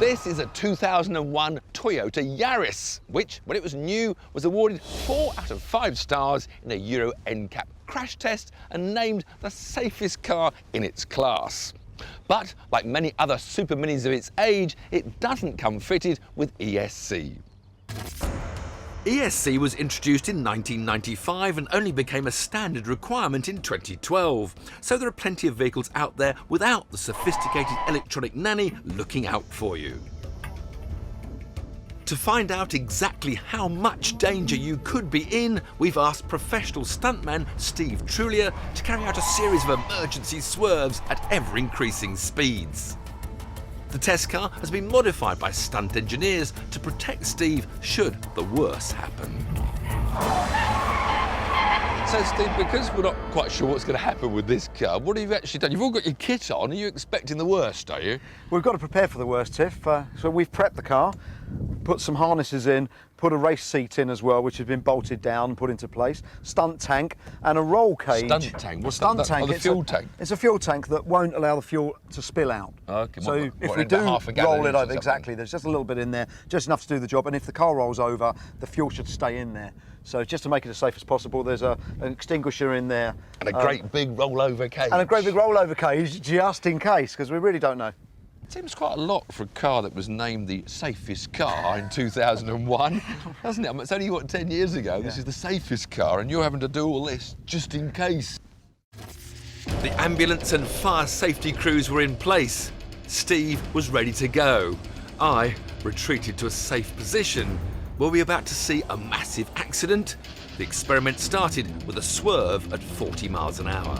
This is a 2001 Toyota Yaris, which, when it was new, was awarded 4 out of 5 stars in a Euro NCAP crash test and named the safest car in its class. But, like many other super minis of its age, it doesn't come fitted with ESC. ESC was introduced in 1995 and only became a standard requirement in 2012, so there are plenty of vehicles out there without the sophisticated electronic nanny looking out for you. To find out exactly how much danger you could be in, we've asked professional stuntman Steve Trulier to carry out a series of emergency swerves at ever-increasing speeds. The test car has been modified by stunt engineers to protect Steve should the worst happen. So Steve, because we're not quite sure what's going to happen with this car, what have you actually done? You've all got your kit on. Are you expecting the worst, are you? We've got to prepare for the worst, Tiff. So we've prepped the car, put some harnesses in, put a race seat in as well, which has been bolted down and put into place, stunt tank and a roll cage. Stunt tank? What's stunt that? tank? Oh, the fuel tank? It's a fuel tank that won't allow the fuel to spill out. Okay. So if we do roll it over, exactly, there's just a little bit in there, just enough to do the job. And if the car rolls over, the fuel should stay in there. So just to make it as safe as possible, there's an extinguisher in there. And a great big rollover cage. And a great big rollover cage, just in case, because we really don't know. It seems quite a lot for a car that was named the safest car in 2001, doesn't it? I mean, it's only, what, 10 years ago? Yeah. This is the safest car, and you're having to do all this just in case. The ambulance and fire safety crews were in place. Steve was ready to go. I retreated to a safe position. Were we about to see a massive accident? The experiment started with a swerve at 40 miles an hour.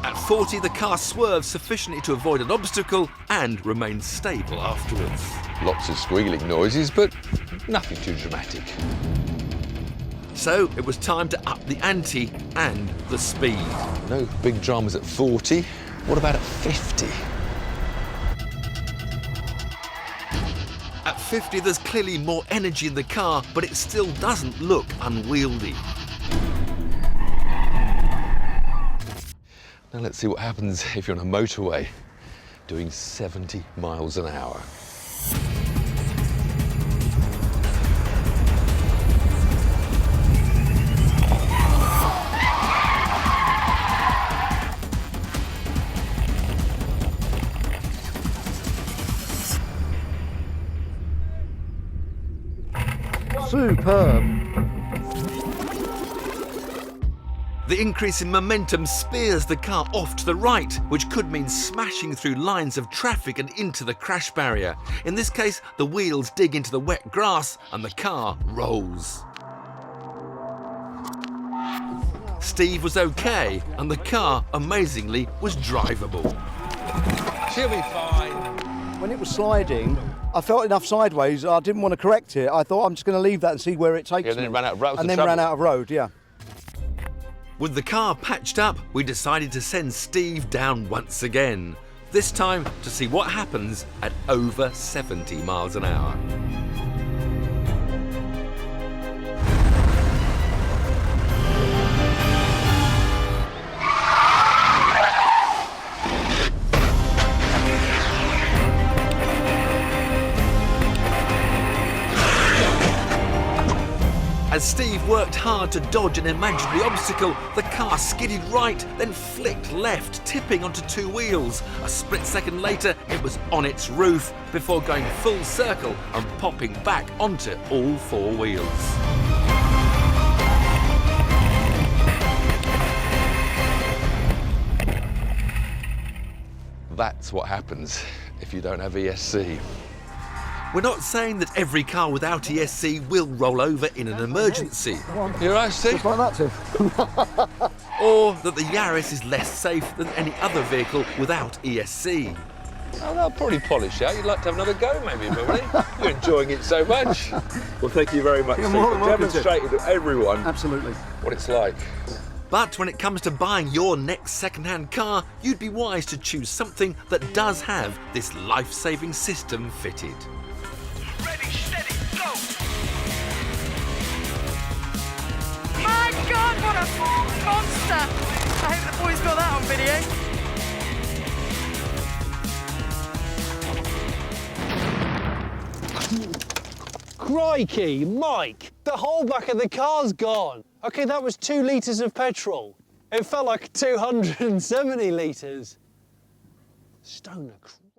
At 40, the car swerved sufficiently to avoid an obstacle and remained stable afterwards. Lots of squealing noises, but nothing too dramatic. So it was time to up the ante and the speed. No big dramas at 40. What about at 50? At 50, there's clearly more energy in the car, but it still doesn't look unwieldy. Now let's see what happens if you're on a motorway doing 70 miles an hour. Superb. The increase in momentum spears the car off to the right, which could mean smashing through lines of traffic and into the crash barrier. In this case, the wheels dig into the wet grass and the car rolls. Steve was okay, and the car, amazingly, was drivable. She'll be fine. When it was sliding, I felt enough sideways, I didn't want to correct it. I thought I'm just going to leave that and see where it takes me. And then it ran out of road. And then ran out of road, yeah. With the car patched up, we decided to send Steve down once again. This time to see what happens at over 70 miles an hour. As Steve worked hard to dodge an imaginary obstacle, the car skidded right, then flicked left, tipping onto 2 wheels. A split second later, it was on its roof, before going full circle and popping back onto all 4 wheels. That's what happens if you don't have ESC. We're not saying that every car without ESC will roll over in an emergency. You're right, Steve? Just like that, Tiff. Or that the Yaris is less safe than any other vehicle without ESC. Oh, they'll probably polish out. You'd like to have another go, maybe, wouldn't you? You're enjoying it so much. Well, thank you very much, Steve, for demonstrating to everyone Absolutely. what it's like. But when it comes to buying your next second-hand car, you'd be wise to choose something that does have this life-saving system fitted. Ready, steady, go! My God, what a monster! I hope the boys got that on video. Crikey, Mike, the whole back of the car's gone. Okay, that was 2 litres of petrol. It felt like 270 litres. Stoner